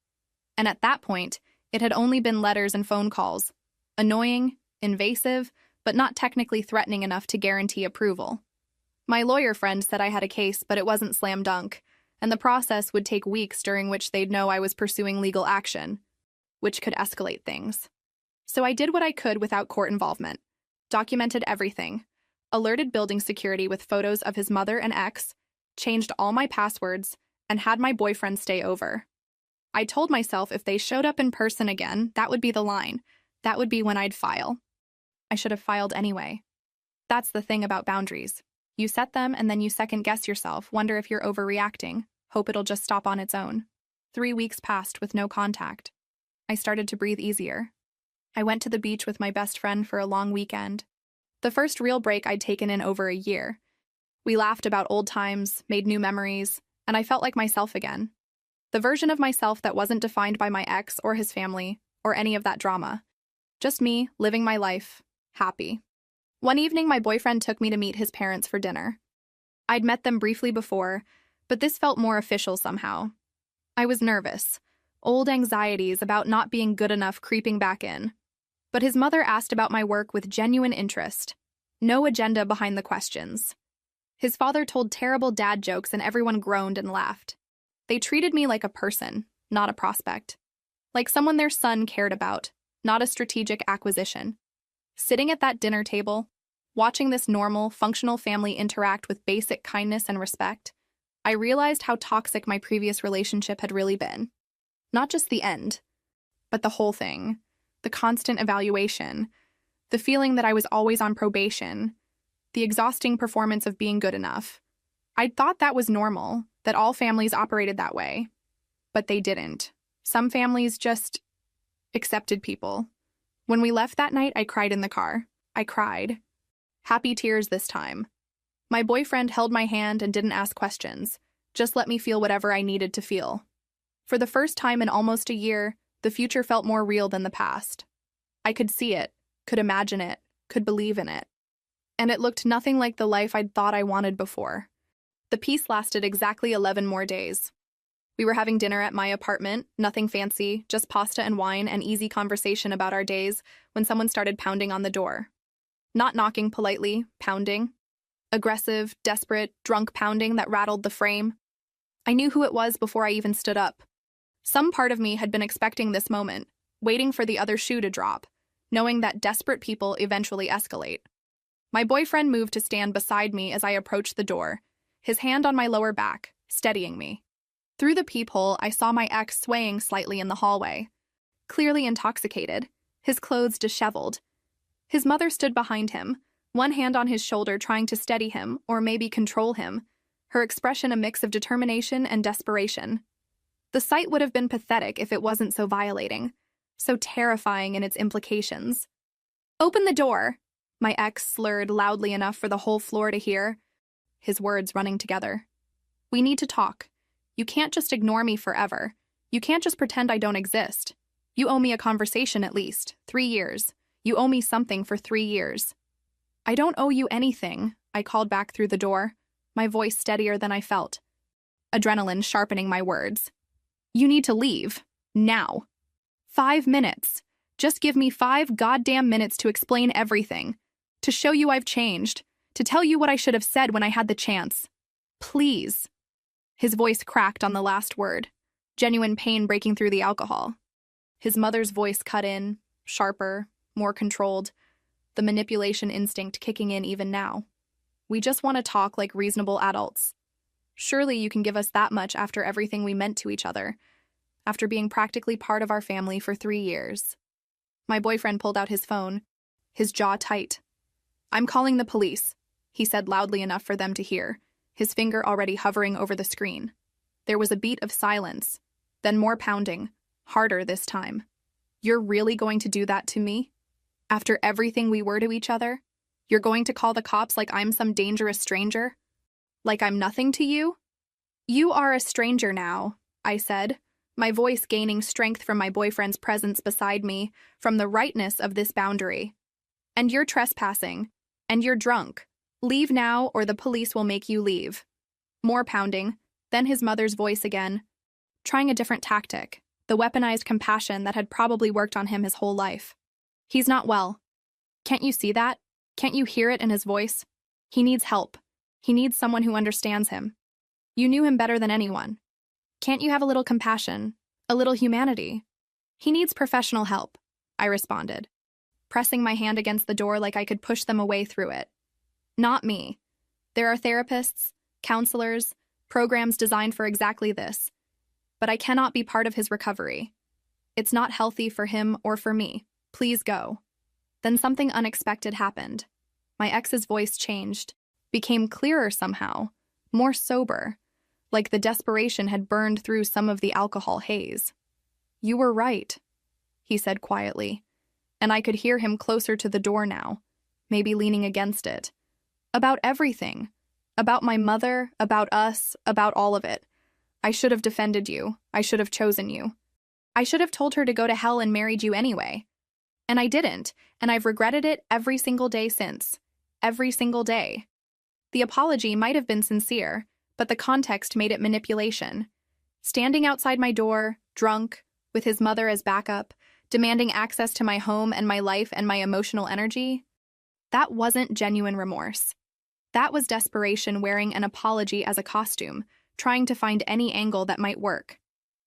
And at that point, it had only been letters and phone calls. Annoying, invasive, but not technically threatening enough to guarantee approval. My lawyer friend said I had a case, but it wasn't slam dunk, and the process would take weeks during which they'd know I was pursuing legal action, which could escalate things. So I did what I could without court involvement. Documented everything, alerted building security with photos of his mother and ex, changed all my passwords, and had my boyfriend stay over. I told myself if they showed up in person again, that would be the line. That would be when I'd file. I should have filed anyway. That's the thing about boundaries. You set them and then you second-guess yourself, wonder if you're overreacting, hope it'll just stop on its own. 3 weeks passed with no contact. I started to breathe easier. I went to the beach with my best friend for a long weekend. The first real break I'd taken in over a year. We laughed about old times, made new memories, and I felt like myself again. The version of myself that wasn't defined by my ex or his family, or any of that drama. Just me, living my life, happy. One evening, my boyfriend took me to meet his parents for dinner. I'd met them briefly before, but this felt more official somehow. I was nervous, old anxieties about not being good enough creeping back in. But his mother asked about my work with genuine interest. No agenda behind the questions. His father told terrible dad jokes and everyone groaned and laughed. They treated me like a person, not a prospect. Like someone their son cared about, not a strategic acquisition. Sitting at that dinner table, watching this normal, functional family interact with basic kindness and respect, I realized how toxic my previous relationship had really been. Not just the end, but the whole thing. The constant evaluation, the feeling that I was always on probation, the exhausting performance of being good enough. I'd thought that was normal, that all families operated that way. But they didn't. Some families just accepted people. When we left that night, I cried in the car. I cried. Happy tears this time. My boyfriend held my hand and didn't ask questions, just let me feel whatever I needed to feel. For the first time in almost a year, the future felt more real than the past. I could see it, could imagine it, could believe in it. And it looked nothing like the life I'd thought I wanted before. The peace lasted exactly 11 more days. We were having dinner at my apartment, nothing fancy, just pasta and wine and easy conversation about our days, when someone started pounding on the door. Not knocking politely, pounding. Aggressive, desperate, drunk pounding that rattled the frame. I knew who it was before I even stood up. Some part of me had been expecting this moment, waiting for the other shoe to drop, knowing that desperate people eventually escalate. My boyfriend moved to stand beside me as I approached the door, his hand on my lower back, steadying me. Through the peephole, I saw my ex swaying slightly in the hallway, clearly intoxicated, his clothes disheveled. His mother stood behind him, one hand on his shoulder trying to steady him, or maybe control him, her expression a mix of determination and desperation. The sight would have been pathetic if it wasn't so violating, so terrifying in its implications. "Open the door," my ex slurred loudly enough for the whole floor to hear, his words running together. "We need to talk. You can't just ignore me forever. You can't just pretend I don't exist. You owe me a conversation at least. 3 years. You owe me something for 3 years." "I don't owe you anything," I called back through the door, my voice steadier than I felt. Adrenaline sharpening my words. "You need to leave. Now. 5 minutes. Just give me 5 goddamn minutes to explain everything. To show you I've changed. To tell you what I should have said when I had the chance. Please." His voice cracked on the last word, genuine pain breaking through the alcohol. His mother's voice cut in, sharper, more controlled, the manipulation instinct kicking in even now. "We just want to talk like reasonable adults. Surely you can give us that much after everything we meant to each other, after being practically part of our family for 3 years. My boyfriend pulled out his phone, his jaw tight. "I'm calling the police," he said loudly enough for them to hear, his finger already hovering over the screen. There was a beat of silence, then more pounding, harder this time. "You're really going to do that to me? After everything we were to each other? You're going to call the cops like I'm some dangerous stranger? Like I'm nothing to you?" "You are a stranger now," I said, my voice gaining strength from my boyfriend's presence beside me, from the rightness of this boundary. "And you're trespassing. And you're drunk. Leave now or the police will make you leave." More pounding, then his mother's voice again, trying a different tactic, the weaponized compassion that had probably worked on him his whole life. "He's not well. Can't you see that? Can't you hear it in his voice? He needs help. He needs someone who understands him. You knew him better than anyone. Can't you have a little compassion, a little humanity? He needs professional help," I responded. pressing my hand against the door like I could push them away through it. Not me. There are therapists, counselors, programs designed for exactly this. But I cannot be part of his recovery. It's not healthy for him or for me. Please go. Then something unexpected happened. My ex's voice changed, became clearer somehow, more sober, like the desperation had burned through some of the alcohol haze. "You were right," he said quietly, and I could hear him closer to the door now, maybe leaning against it. "About everything. About my mother, about us, about all of it. I should have defended you. I should have chosen you. I should have told her to go to hell and married you anyway. And I didn't, and I've regretted it every single day since. Every single day." The apology might have been sincere, but the context made it manipulation. Standing outside my door, drunk, with his mother as backup, demanding access to my home and my life and my emotional energy, that wasn't genuine remorse. That was desperation wearing an apology as a costume, trying to find any angle that might work.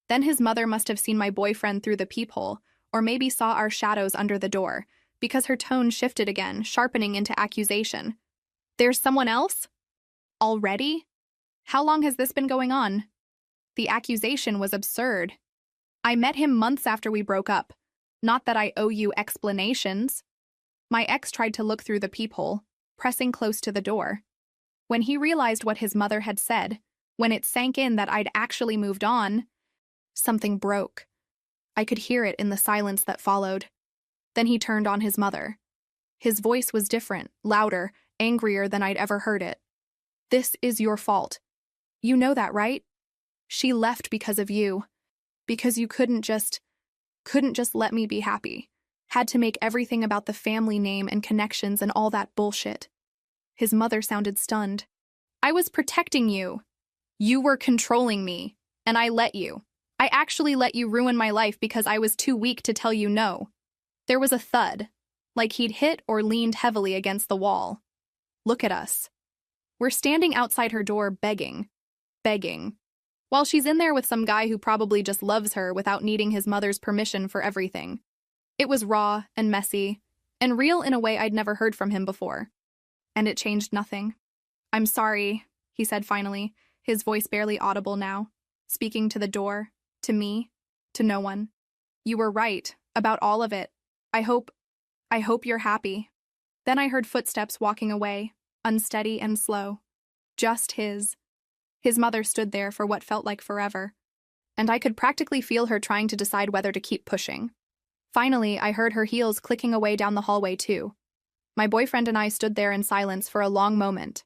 Then his mother must have seen my boyfriend through the peephole, or maybe saw our shadows under the door, because her tone shifted again, sharpening into accusation. "There's someone else? Already? How long has this been going on?" The accusation was absurd. "I met him months after we broke up. Not that I owe you explanations." My ex tried to look through the peephole, pressing close to the door. When he realized what his mother had said, when it sank in that I'd actually moved on, something broke. I could hear it in the silence that followed. Then he turned on his mother. His voice was different, louder, angrier than I'd ever heard it. "This is your fault. You know that, right? She left because of you. Because you couldn't just let me be happy. Had to make everything about the family name and connections and all that bullshit." His mother sounded stunned. "I was protecting you. You were controlling me, and I let you. I actually let you ruin my life because I was too weak to tell you no." There was a thud, like he'd hit or leaned heavily against the wall. Look at us. We're standing outside her door begging. While she's in there with some guy who probably just loves her without needing his mother's permission for everything. It was raw and messy, and real in a way I'd never heard from him before. And it changed nothing. "I'm sorry," he said finally, his voice barely audible now, speaking to the door, to me, to no one. "You were right, about all of it. I hope you're happy." Then I heard footsteps walking away, unsteady and slow. Just his. His mother stood there for what felt like forever, and I could practically feel her trying to decide whether to keep pushing. Finally, I heard her heels clicking away down the hallway too. My boyfriend and I stood there in silence for a long moment.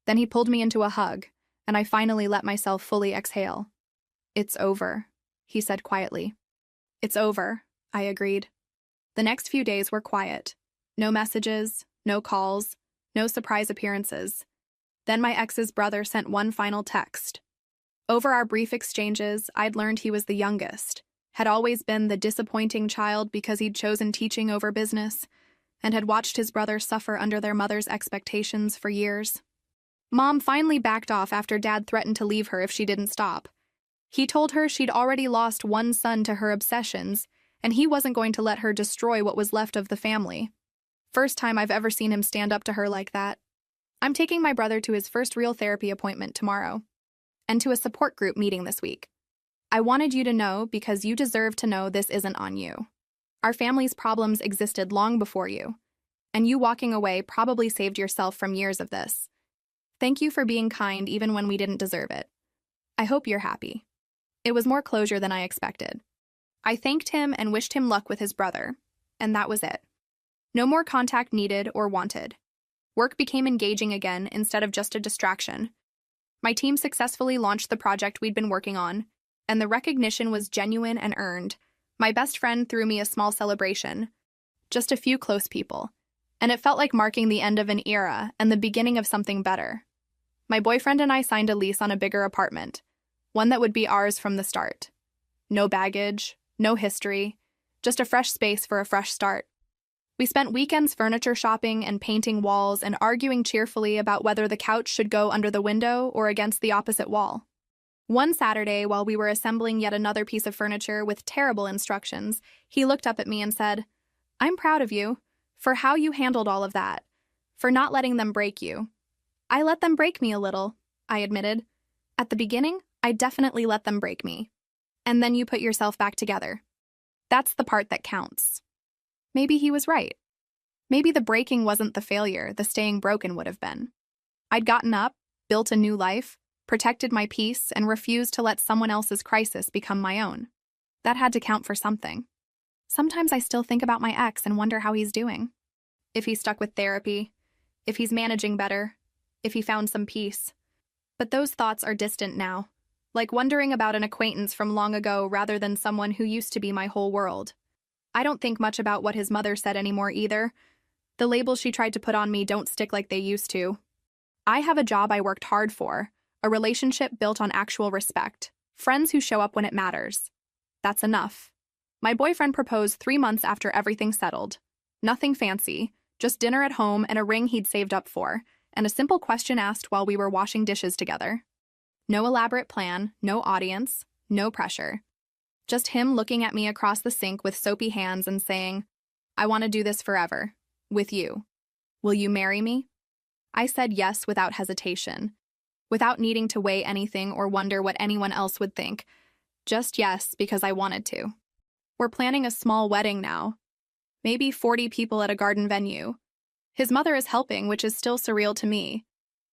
Then he pulled me into a hug, and I finally let myself fully exhale. "It's over," he said quietly. "It's over," I agreed. The next few days were quiet. No messages, no calls, no surprise appearances. Then my ex's brother sent one final text. Over our brief exchanges, I'd learned he was the youngest, had always been the disappointing child because he'd chosen teaching over business, and had watched his brother suffer under their mother's expectations for years. Mom finally backed off after Dad threatened to leave her if she didn't stop. He told her she'd already lost one son to her obsessions, and he wasn't going to let her destroy what was left of the family. First time I've ever seen him stand up to her like that. I'm taking my brother to his first real therapy appointment tomorrow, and to a support group meeting this week. I wanted you to know because you deserve to know this isn't on you. Our family's problems existed long before you, and you walking away probably saved yourself from years of this. Thank you for being kind even when we didn't deserve it. I hope you're happy." It was more closure than I expected. I thanked him and wished him luck with his brother, and that was it. No more contact needed or wanted. Work became engaging again instead of just a distraction. My team successfully launched the project we'd been working on, and the recognition was genuine and earned. My best friend threw me a small celebration, just a few close people, and it felt like marking the end of an era and the beginning of something better. My boyfriend and I signed a lease on a bigger apartment, one that would be ours from the start. No baggage, no history, just a fresh space for a fresh start. We spent weekends furniture shopping and painting walls and arguing cheerfully about whether the couch should go under the window or against the opposite wall. One Saturday, while we were assembling yet another piece of furniture with terrible instructions, he looked up at me and said, "I'm proud of you. for how you handled all of that, for not letting them break you. I let them break me a little, I admitted. At the beginning, I definitely let them break me. And then you put yourself back together. That's the part that counts. Maybe he was right. Maybe the breaking wasn't the failure the staying broken would have been. I'd gotten up, built a new life, protected my peace, and refused to let someone else's crisis become my own. That had to count for something. Sometimes I still think about my ex and wonder how he's doing. If he's stuck with therapy, if he's managing better, if he found some peace. But those thoughts are distant now, like wondering about an acquaintance from long ago rather than someone who used to be my whole world. I don't think much about what his mother said anymore either. The labels she tried to put on me don't stick like they used to. I have a job I worked hard for, a relationship built on actual respect, friends who show up when it matters. That's enough. My boyfriend proposed 3 months after everything settled. Nothing fancy, just dinner at home and a ring he'd saved up for, and a simple question asked while we were washing dishes together. No elaborate plan, no audience, no pressure. Just him looking at me across the sink with soapy hands and saying, "I want to do this forever. With you. Will you marry me?" I said yes without hesitation, without needing to weigh anything or wonder what anyone else would think. Just yes, because I wanted to. We're planning a small wedding now. Maybe 40 people at a garden venue. His mother is helping, which is still surreal to me.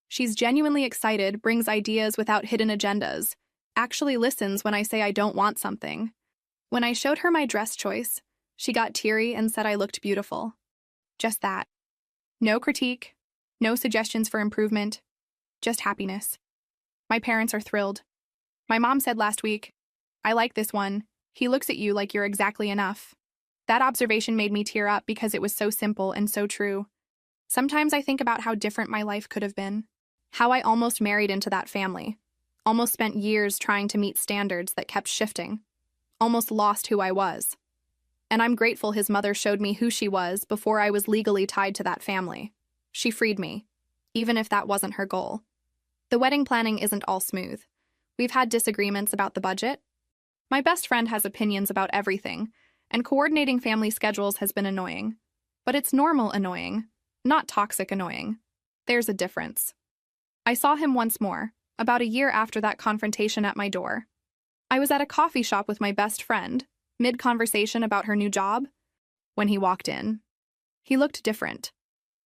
She's genuinely excited, brings ideas without hidden agendas, actually listens when I say I don't want something. When I showed her my dress choice, she got teary and said I looked beautiful. Just that. No critique, no suggestions for improvement, just happiness. My parents are thrilled. My mom said last week, "I like this one. He looks at you like you're exactly enough." That observation made me tear up because it was so simple and so true. Sometimes I think about how different my life could have been, how I almost married into that family, almost spent years trying to meet standards that kept shifting, almost lost who I was. And I'm grateful his mother showed me who she was before I was legally tied to that family. She freed me, even if that wasn't her goal. The wedding planning isn't all smooth. We've had disagreements about the budget. My best friend has opinions about everything, and coordinating family schedules has been annoying. But it's normal annoying, not toxic annoying. There's a difference. I saw him once more, about a year after that confrontation at my door. I was at a coffee shop with my best friend, mid-conversation about her new job, when he walked in. He looked different,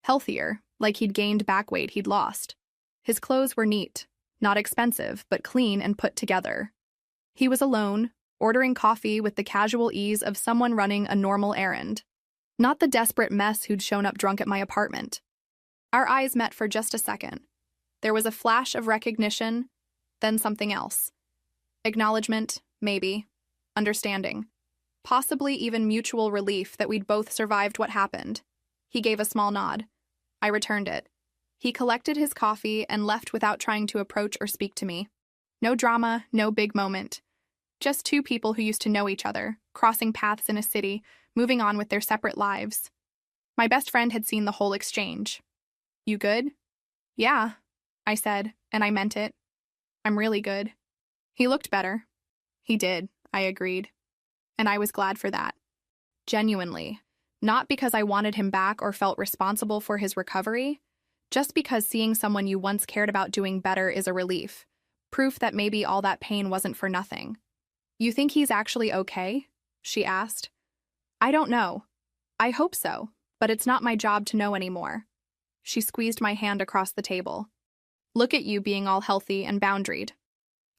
healthier, like he'd gained back weight he'd lost. His clothes were neat, not expensive, but clean and put together. He was alone, ordering coffee with the casual ease of someone running a normal errand, not the desperate mess who'd shown up drunk at my apartment. Our eyes met for just a second. There was a flash of recognition, then something else. Acknowledgement, maybe. Understanding. Possibly even mutual relief that we'd both survived what happened. He gave a small nod. I returned it. He collected his coffee and left without trying to approach or speak to me. No drama, no big moment. Just two people who used to know each other, crossing paths in a city, moving on with their separate lives. My best friend had seen the whole exchange. "You good?" "Yeah," I said, and I meant it. "I'm really good." He looked better. He did, I agreed. And I was glad for that. Genuinely. Not because I wanted him back or felt responsible for his recovery, just because seeing someone you once cared about doing better is a relief. Proof that maybe all that pain wasn't for nothing. "You think he's actually okay?" she asked. "I don't know. I hope so, but it's not my job to know anymore." She squeezed my hand across the table. "Look at you being all healthy and boundaried."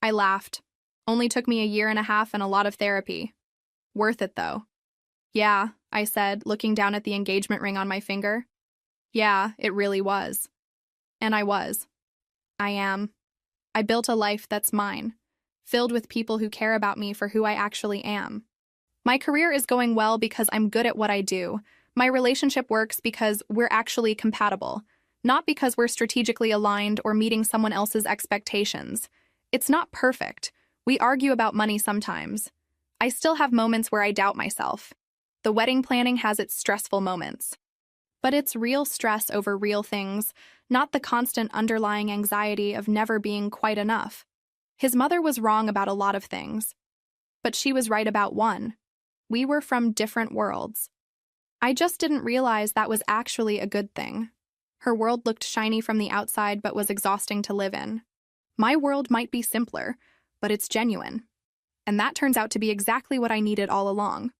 I laughed. "Only took me a year and a half and a lot of therapy. Worth it, though." "Yeah," I said, looking down at the engagement ring on my finger. "Yeah, it really was." And I was. I am. I built a life that's mine, filled with people who care about me for who I actually am. My career is going well because I'm good at what I do. My relationship works because we're actually compatible, not because we're strategically aligned or meeting someone else's expectations. It's not perfect. We argue about money sometimes. I still have moments where I doubt myself. The wedding planning has its stressful moments. But it's real stress over real things, not the constant underlying anxiety of never being quite enough. His mother was wrong about a lot of things. But she was right about one. We were from different worlds. I just didn't realize that was actually a good thing. Her world looked shiny from the outside but was exhausting to live in. My world might be simpler, but it's genuine. And that turns out to be exactly what I needed all along.